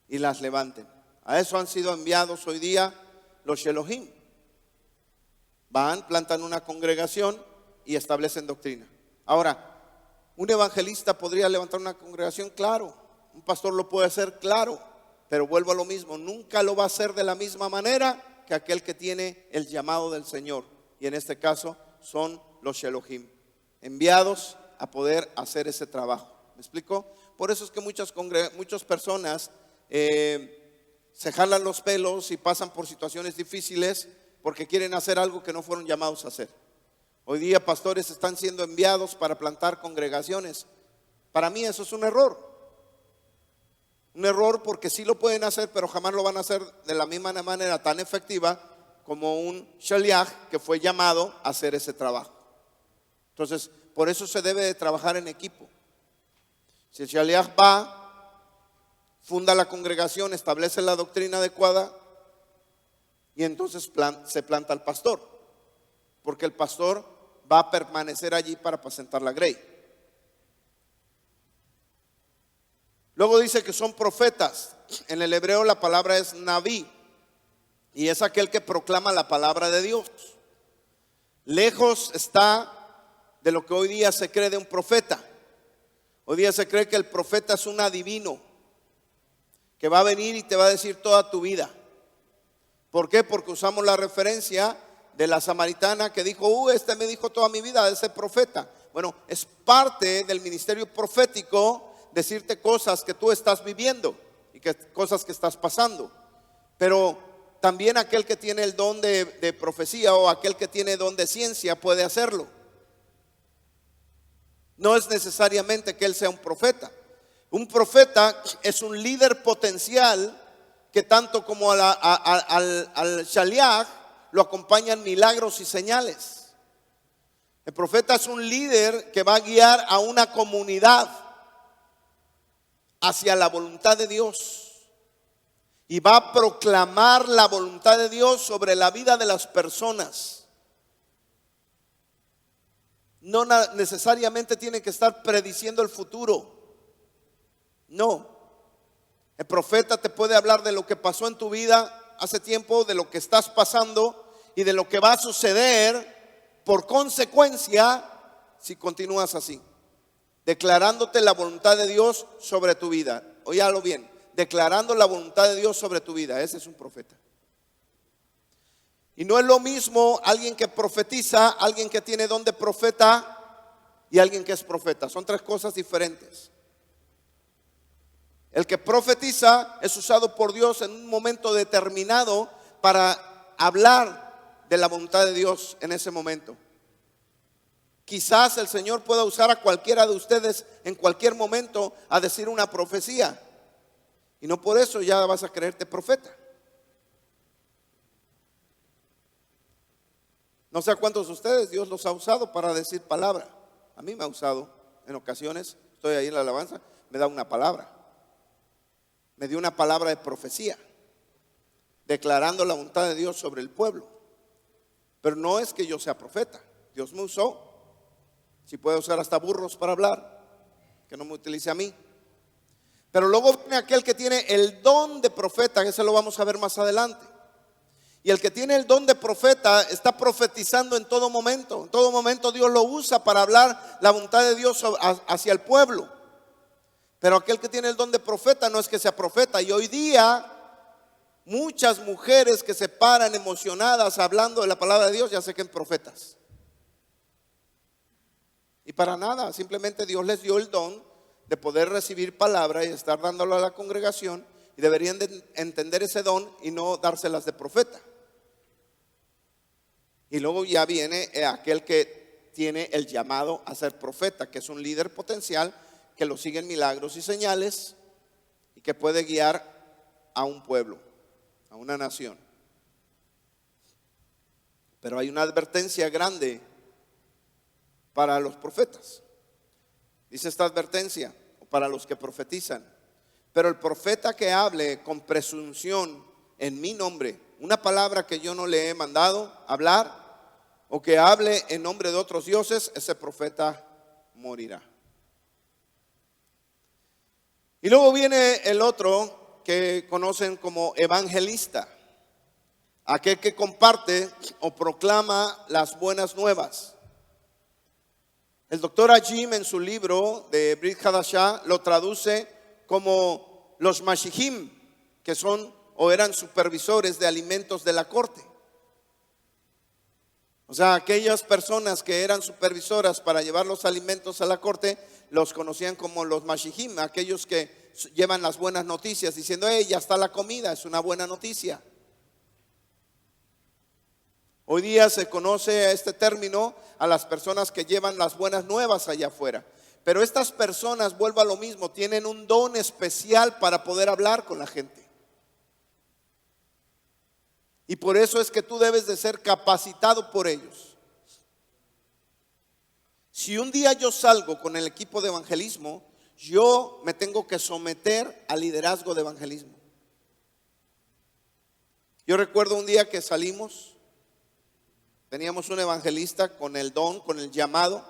y las levanten. A eso han sido enviados hoy día los shelohim. Van, plantan una congregación y establecen doctrina. Ahora, un evangelista podría levantar una congregación, claro. Un pastor lo puede hacer, claro. Pero vuelvo a lo mismo, nunca lo va a hacer de la misma manera que aquel que tiene el llamado del Señor. Y en este caso son los shelohim, enviados a poder hacer ese trabajo. ¿Me explico? Por eso es que muchas personas se jalan los pelos y pasan por situaciones difíciles porque quieren hacer algo que no fueron llamados a hacer. Hoy día pastores están siendo enviados para plantar congregaciones. Para mí eso es un error. Un error porque sí lo pueden hacer, pero jamás lo van a hacer de la misma manera tan efectiva como un shaliach que fue llamado a hacer ese trabajo. Entonces, por eso se debe de trabajar en equipo. Si el shaliach va, funda la congregación, establece la doctrina adecuada y entonces se planta el pastor, porque el pastor va a permanecer allí para apacentar la grey. Luego dice que son profetas. En el hebreo la palabra es naví y es aquel que proclama la palabra de Dios. Lejos está de lo que hoy día se cree de un profeta. Hoy día se cree que el profeta es un adivino que va a venir y te va a decir toda tu vida. ¿Por qué? Porque usamos la referencia de la samaritana que dijo: este me dijo toda mi vida, ese profeta. Bueno, es parte del ministerio profético decirte cosas que tú estás viviendo y cosas que estás pasando. Pero también aquel que tiene el don de profecía o aquel que tiene don de ciencia puede hacerlo. No es necesariamente que él sea un profeta. Un profeta es un líder potencial que tanto como al shaliach lo acompañan milagros y señales. El profeta es un líder que va a guiar a una comunidad hacia la voluntad de Dios y va a proclamar la voluntad de Dios sobre la vida de las personas. No necesariamente tiene que estar prediciendo el futuro. No. El profeta te puede hablar de lo que pasó en tu vida hace tiempo, de lo que estás pasando y de lo que va a suceder por consecuencia si continúas así, declarándote la voluntad de Dios sobre tu vida. Óyalo bien, declarando la voluntad de Dios sobre tu vida. Ese es un profeta. Y no es lo mismo alguien que profetiza, alguien que tiene don de profeta y alguien que es profeta. Son tres cosas diferentes. El que profetiza es usado por Dios en un momento determinado para hablar de la voluntad de Dios en ese momento. Quizás el Señor pueda usar a cualquiera de ustedes en cualquier momento a decir una profecía, y no por eso ya vas a creerte profeta. No sé a cuántos de ustedes Dios los ha usado para decir palabra. A mí me ha usado en ocasiones. Estoy ahí en la alabanza, me da una palabra. Me dio una palabra de profecía, declarando la voluntad de Dios sobre el pueblo. Pero no es que yo sea profeta. Dios me usó. Si puede usar hasta burros para hablar, que no me utilice a mí. Pero luego viene aquel que tiene el don de profeta, que ese lo vamos a ver más adelante. Y el que tiene el don de profeta está profetizando en todo momento. En todo momento Dios lo usa para hablar la voluntad de Dios hacia el pueblo. Pero aquel que tiene el don de profeta no es que sea profeta. Y hoy día muchas mujeres que se paran emocionadas hablando de la palabra de Dios ya se creen profetas. Y para nada, simplemente Dios les dio el don de poder recibir palabra y estar dándolo a la congregación, y deberían de entender ese don y no dárselas de profeta. Y luego ya viene aquel que tiene el llamado a ser profeta, que es un líder potencial, que lo siguen milagros y señales y que puede guiar a un pueblo, a una nación. Pero hay una advertencia grande para los profetas. Dice esta advertencia para los que profetizan: pero el profeta que hable con presunción en mi nombre, una palabra que yo no le he mandado hablar, o que hable en nombre de otros dioses, ese profeta morirá. Y luego viene el otro que conocen como evangelista, aquel que comparte o proclama las buenas nuevas. El doctor Ajim en su libro de Brit Hadashah lo traduce como los mashihim, que son o eran supervisores de alimentos de la corte. O sea, aquellas personas que eran supervisoras para llevar los alimentos a la corte, los conocían como los mashihim, aquellos que llevan las buenas noticias diciendo: ya está la comida, es una buena noticia. Hoy día se conoce a este término a las personas que llevan las buenas nuevas allá afuera. Pero estas personas, vuelvo a lo mismo, tienen un don especial para poder hablar con la gente. Y por eso es que tú debes de ser capacitado por ellos. Si un día yo salgo con el equipo de evangelismo, yo me tengo que someter al liderazgo de evangelismo. Yo recuerdo un día que salimos, teníamos un evangelista con el don, con el llamado,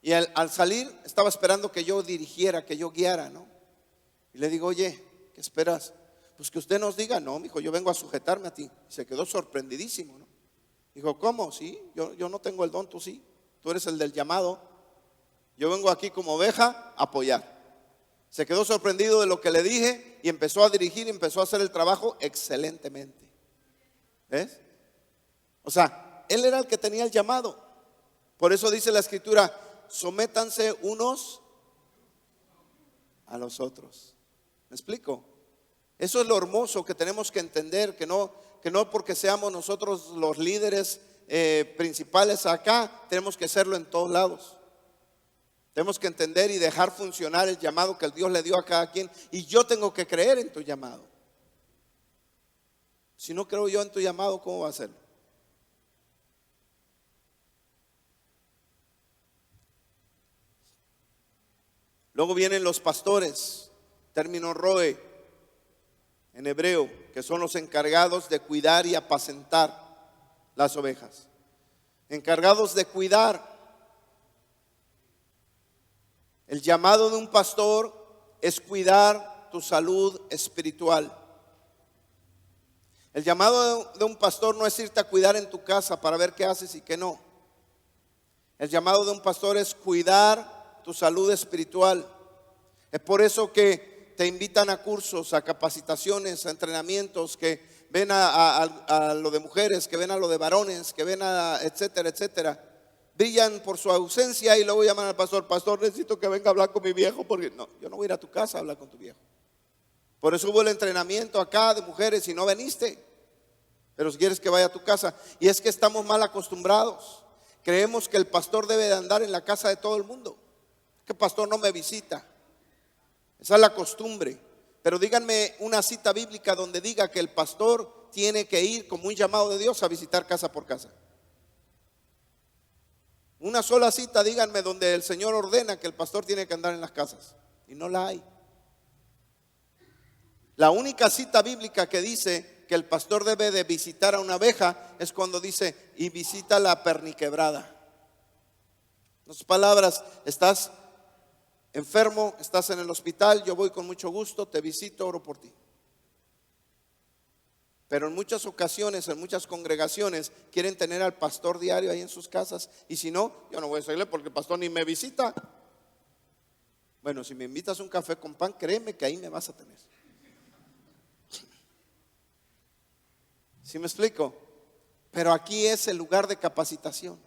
y al salir estaba esperando que yo dirigiera, que yo guiara, ¿no? Y le digo: oye, ¿qué esperas? Pues que usted nos diga. No, mijo, yo vengo a sujetarme a ti. Y se quedó sorprendidísimo, ¿no? Dijo: ¿cómo? Sí, yo no tengo el don, tú sí. Tú eres el del llamado. Yo vengo aquí como oveja a apoyar. Se quedó sorprendido de lo que le dije y empezó a dirigir y empezó a hacer el trabajo excelentemente. ¿Ves? O sea, él era el que tenía el llamado. Por eso dice la escritura: sométanse unos a los otros. ¿Me explico? Eso es lo hermoso que tenemos que entender, que no porque seamos nosotros los líderes principales acá, tenemos que serlo en todos lados. Tenemos que entender y dejar funcionar el llamado que el Dios le dio a cada quien. Y yo tengo que creer en tu llamado. Si no creo yo en tu llamado, ¿cómo va a ser? Luego vienen los pastores, término roe en hebreo, que son los encargados de cuidar y apacentar las ovejas. Encargados de cuidar. El llamado de un pastor es cuidar tu salud espiritual. El llamado de un pastor no es irte a cuidar en tu casa para ver qué haces y qué no. El llamado de un pastor es cuidar tu salud espiritual. Es por eso que te invitan a cursos, a capacitaciones, a entrenamientos, que ven a lo de mujeres, que ven a lo de varones, que ven a etcétera, etcétera. Brillan por su ausencia y luego llaman al pastor: pastor, necesito que venga a hablar con mi viejo, porque no, yo no voy a ir a tu casa a hablar con tu viejo. Por eso hubo el entrenamiento acá de mujeres y no viniste, pero si quieres que vaya a tu casa. Y es que estamos mal acostumbrados. Creemos que el pastor debe de andar en la casa de todo el mundo, que el pastor no me visita. Esa es la costumbre. Pero díganme una cita bíblica donde diga que el pastor tiene que ir como un llamado de Dios a visitar casa por casa. Una sola cita, díganme, donde el Señor ordena que el pastor tiene que andar en las casas. Y no la hay. La única cita bíblica que dice que el pastor debe de visitar a una oveja es cuando dice: y visita la perniquebrada. En otras palabras, estás enfermo, estás en el hospital, yo voy con mucho gusto, te visito, oro por ti. Pero en muchas ocasiones, en muchas congregaciones, quieren tener al pastor diario ahí en sus casas. Y si no, yo no voy a seguirle porque el pastor ni me visita. Bueno, si me invitas a un café con pan, créeme que ahí me vas a tener. ¿Sí me explico? Pero aquí es el lugar de capacitación.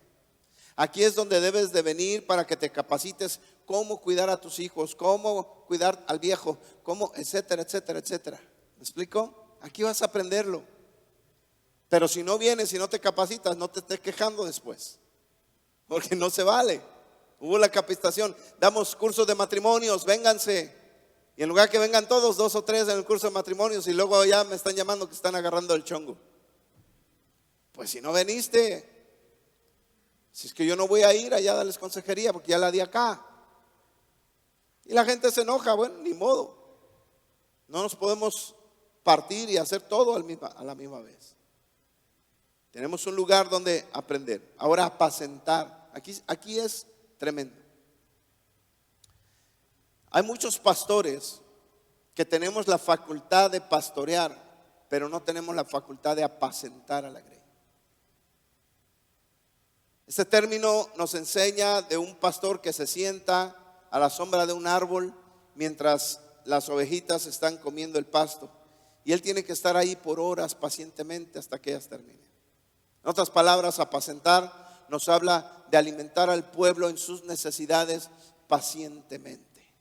Aquí es donde debes de venir para que te capacites cómo cuidar a tus hijos, cómo cuidar al viejo, cómo, etcétera, etcétera, etcétera. ¿Me explico? Aquí vas a aprenderlo. Pero si no vienes y no te capacitas, no te estés quejando después, porque no se vale. Hubo la capacitación, damos cursos de matrimonios, vénganse. Y en lugar que vengan todos, 2 o 3 en el curso de matrimonios, y luego ya me están llamando que están agarrando el chongo. Pues si no veniste, si es que yo no voy a ir allá a darles consejería porque ya la di acá. Y la gente se enoja, bueno, ni modo. No nos podemos partir y hacer todo a la misma vez. Tenemos un lugar donde aprender. Ahora apacentar. Aquí es tremendo. Hay muchos pastores que tenemos la facultad de pastorear, pero no tenemos la facultad de apacentar a la grey. Este término nos enseña de un pastor que se sienta a la sombra de un árbol mientras las ovejitas están comiendo el pasto. Y él tiene que estar ahí por horas pacientemente hasta que ellas terminen. En otras palabras, apacentar nos habla de alimentar al pueblo en sus necesidades pacientemente.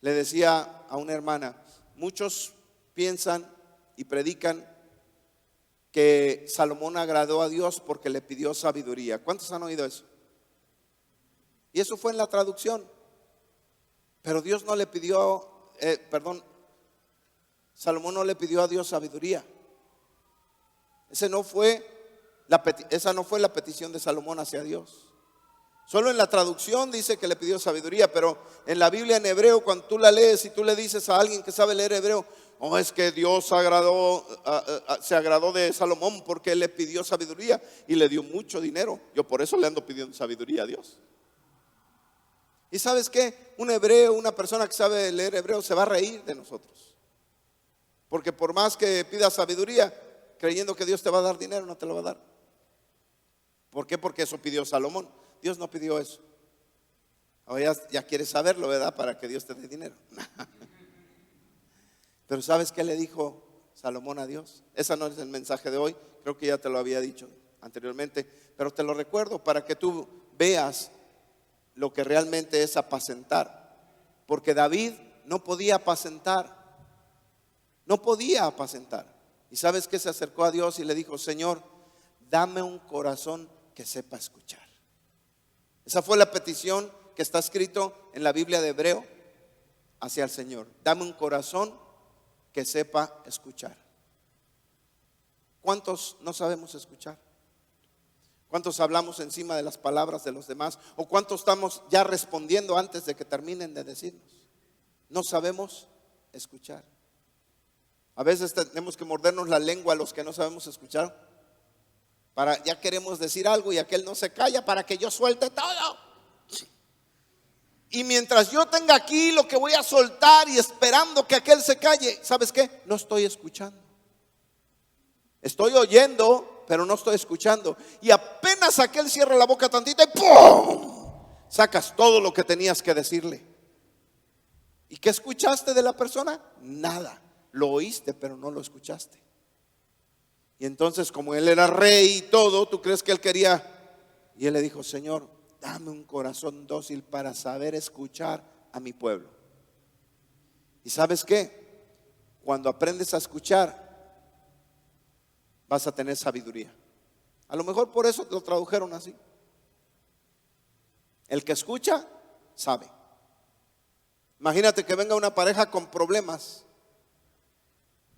Le decía a una hermana: muchos piensan y predican que Salomón agradó a Dios porque le pidió sabiduría. ¿Cuántos han oído eso? Y eso fue en la traducción. Pero Dios no le pidió, Salomón no le pidió a Dios sabiduría. Esa no fue la petición de Salomón hacia Dios. Solo en la traducción dice que le pidió sabiduría, pero en la Biblia en hebreo, cuando tú la lees y tú le dices a alguien que sabe leer hebreo: oh, es que Dios se agradó de Salomón porque él le pidió sabiduría y le dio mucho dinero. Yo por eso le ando pidiendo sabiduría a Dios. ¿Y sabes qué? Un hebreo, una persona que sabe leer hebreo, se va a reír de nosotros. Porque por más que pidas sabiduría, creyendo que Dios te va a dar dinero, no te lo va a dar. ¿Por qué? Porque eso pidió Salomón. Dios no pidió eso. Ahora ya quieres saberlo, ¿verdad? Para que Dios te dé dinero. Pero ¿sabes qué le dijo Salomón a Dios? Ese no es el mensaje de hoy. Creo que ya te lo había dicho anteriormente, pero te lo recuerdo para que tú veas lo que realmente es apacentar. Porque David no podía apacentar. No podía apacentar. ¿Y sabes qué? Se acercó a Dios y le dijo: Señor, dame un corazón que sepa escuchar. Esa fue la petición que está escrito en la Biblia de Hebreo hacia el Señor. Dame un corazón que sepa escuchar. ¿Cuántos no sabemos escuchar? ¿Cuántos hablamos encima de las palabras de los demás? ¿O cuántos estamos ya respondiendo antes de que terminen de decirnos? No sabemos escuchar. A veces tenemos que mordernos la lengua a los que no sabemos escuchar. Ya queremos decir algo y aquel no se calla para que yo suelte todo. Y mientras yo tenga aquí lo que voy a soltar y esperando que aquel se calle, ¿sabes qué? No estoy escuchando. Estoy oyendo, pero no estoy escuchando. Y apenas aquel cierra la boca tantito y ¡pum! Sacas todo lo que tenías que decirle. ¿Y qué escuchaste de la persona? Nada. Lo oíste, pero no lo escuchaste. Y entonces, como él era rey y todo, ¿tú crees que él quería? Y él le dijo: Señor, dame un corazón dócil para saber escuchar a mi pueblo. ¿Y sabes qué? Cuando aprendes a escuchar, vas a tener sabiduría. A lo mejor por eso lo tradujeron así. El que escucha, sabe. Imagínate que venga una pareja con problemas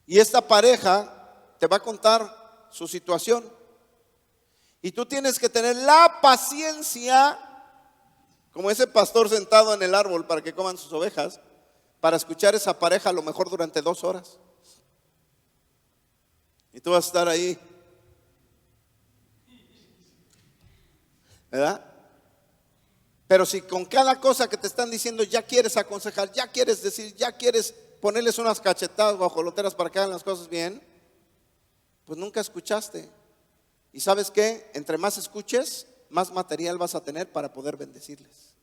y esta pareja te va a contar su situación. Y tú tienes que tener la paciencia, como ese pastor sentado en el árbol para que coman sus ovejas, para escuchar a esa pareja a lo mejor durante 2 horas. Y tú vas a estar ahí, ¿verdad? Pero si con cada cosa que te están diciendo ya quieres aconsejar, ya quieres decir, ya quieres ponerles unas cachetadas guajoloteras para que hagan las cosas bien, pues nunca escuchaste. ¿Y sabes qué? Entre más escuches, más material vas a tener para poder bendecirles.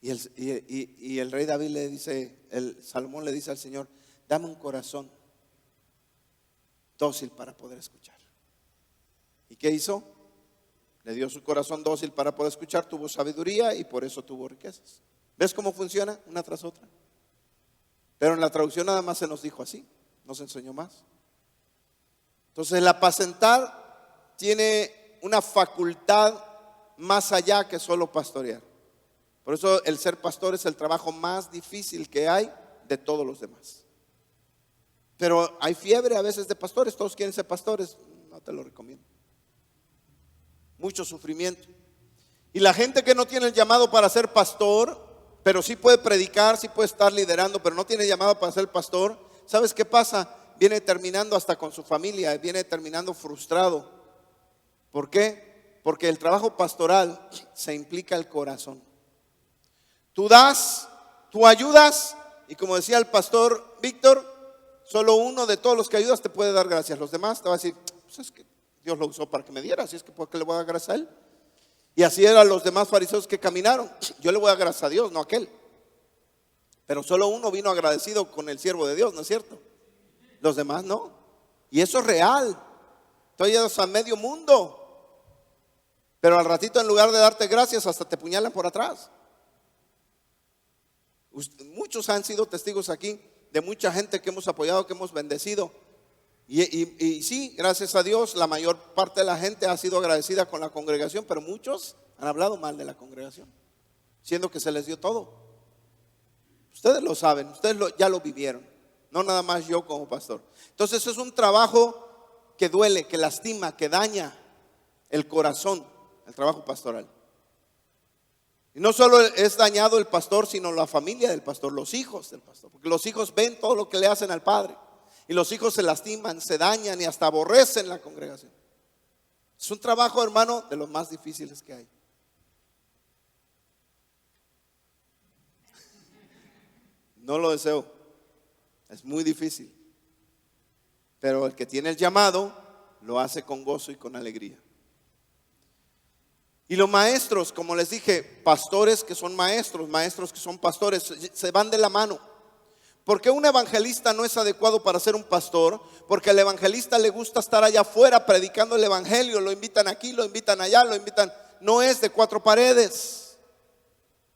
Y el rey David le dice, el Salomón le dice al Señor: dame un corazón dócil para poder escuchar. ¿Y qué hizo? Le dio su corazón dócil para poder escuchar, tuvo sabiduría y por eso tuvo riquezas. ¿Ves cómo funciona una tras otra? Pero en la traducción nada más se nos dijo así, no se enseñó más. Entonces el apacentar tiene una facultad más allá que solo pastorear. Por eso el ser pastor es el trabajo más difícil que hay de todos los demás. Pero hay fiebre a veces de pastores, todos quieren ser pastores, no te lo recomiendo. Mucho sufrimiento. Y la gente que no tiene el llamado para ser pastor, pero sí puede predicar, sí puede estar liderando, pero no tiene llamado para ser pastor, ¿sabes qué pasa? Viene terminando hasta con su familia, viene terminando frustrado. ¿Por qué? Porque el trabajo pastoral se implica el corazón. Tú das, tú ayudas, y como decía el pastor Víctor, solo uno de todos los que ayudas te puede dar gracias. Los demás te va a decir: pues es que Dios lo usó para que me diera, así es que ¿por qué le voy a dar gracias a él? Y así eran los demás fariseos que caminaron. Yo le voy a dar gracias a Dios, no a aquel. Pero solo uno vino agradecido con el siervo de Dios, ¿no es cierto? Los demás no. Y eso es real. Tú ayudas a medio mundo, pero al ratito, en lugar de darte gracias, hasta te puñalan por atrás. Muchos han sido testigos aquí de mucha gente que hemos apoyado, que hemos bendecido. Y sí, gracias a Dios, la mayor parte de la gente ha sido agradecida con la congregación, pero muchos han hablado mal de la congregación, siendo que se les dio todo. Ustedes lo saben, ustedes ya lo vivieron, no nada más yo como pastor. Entonces es un trabajo que duele, que lastima, que daña el corazón, el trabajo pastoral. Y no solo es dañado el pastor, sino la familia del pastor, los hijos del pastor, porque los hijos ven todo lo que le hacen al padre. Y los hijos se lastiman, se dañan y hasta aborrecen la congregación. Es un trabajo, hermano, de los más difíciles que hay. No lo deseo. Es muy difícil. Pero el que tiene el llamado lo hace con gozo y con alegría. Y los maestros, como les dije, pastores que son maestros, maestros que son pastores, se van de la mano. ¿Por qué un evangelista no es adecuado para ser un pastor? Porque al evangelista le gusta estar allá afuera predicando el evangelio. Lo invitan aquí, lo invitan allá, lo invitan. No es de 4 paredes.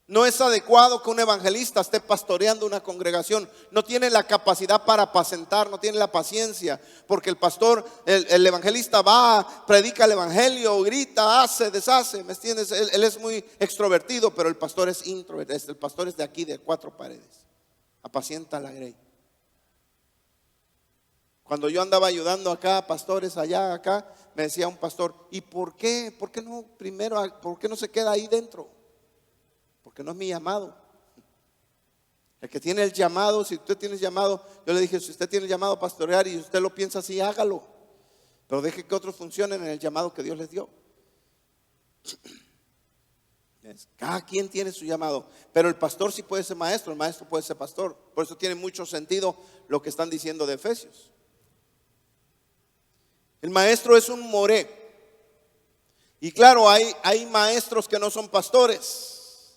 No es adecuado que un evangelista esté pastoreando una congregación. No tiene la capacidad para apacentar, no tiene la paciencia. Porque el pastor, el evangelista va, predica el evangelio, grita, hace, deshace. ¿Me entiendes? Él es muy extrovertido, pero el pastor es introvertido. El pastor es de aquí, de 4 paredes. Apacienta la grey. Cuando yo andaba ayudando acá, pastores allá, acá, me decía un pastor, ¿y por qué? ¿Por qué no primero? ¿Por qué no se queda ahí dentro? Porque no es mi llamado. El que tiene el llamado, si usted tiene el llamado, yo le dije, si usted tiene el llamado a pastorear y usted lo piensa así, hágalo. Pero deje que otros funcionen en el llamado que Dios les dio. Cada quien tiene su llamado, pero el pastor sí puede ser maestro, el maestro puede ser pastor. Por eso tiene mucho sentido lo que están diciendo de Efesios. El maestro es un moré. Y claro, hay maestros que no son pastores.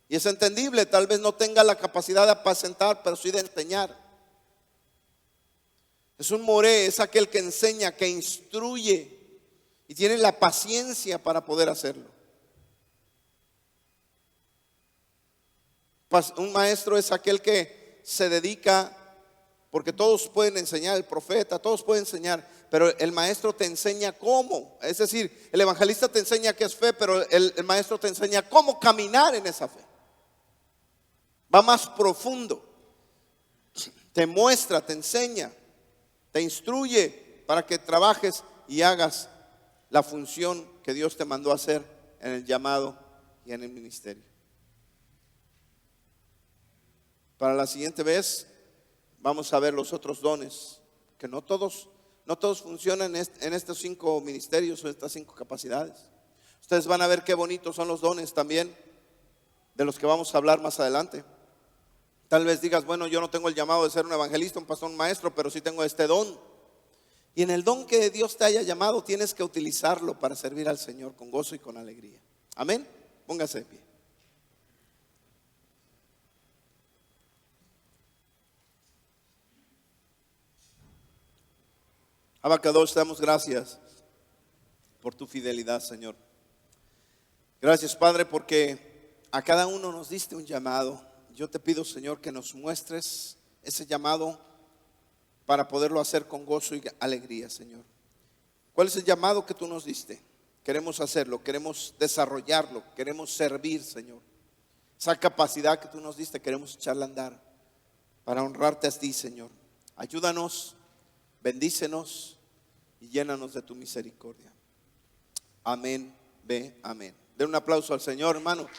Y es entendible, tal vez no tenga la capacidad de apacentar, pero sí de enseñar. Es un moré, es aquel que enseña, que instruye y tiene la paciencia para poder hacerlo. Un maestro es aquel que se dedica, porque todos pueden enseñar, el profeta, todos pueden enseñar, pero el maestro te enseña cómo. Es decir, el evangelista te enseña qué es fe, pero el maestro te enseña cómo caminar en esa fe. Va más profundo, te muestra, te enseña, te instruye para que trabajes y hagas la función que Dios te mandó a hacer en el llamado y en el ministerio. Para la siguiente vez vamos a ver los otros dones, que no todos funcionan en estos 5 ministerios o estas 5 capacidades. Ustedes van a ver qué bonitos son los dones también, de los que vamos a hablar más adelante. Tal vez digas, bueno, yo no tengo el llamado de ser un evangelista, un pastor, un maestro, pero sí tengo este don. Y en el don que Dios te haya llamado, tienes que utilizarlo para servir al Señor con gozo y con alegría. Amén. Póngase de pie. Abacados, te damos gracias por tu fidelidad, Señor. Gracias, Padre, porque a cada uno nos diste un llamado. Yo te pido, Señor, que nos muestres ese llamado para poderlo hacer con gozo y alegría, Señor. ¿Cuál es el llamado que tú nos diste? Queremos hacerlo, queremos desarrollarlo, queremos servir, Señor. Esa capacidad que tú nos diste, queremos echarla a andar para honrarte a ti, Señor. Ayúdanos, bendícenos y llénanos de tu misericordia. Amén, ve, amén. Den un aplauso al Señor, hermano.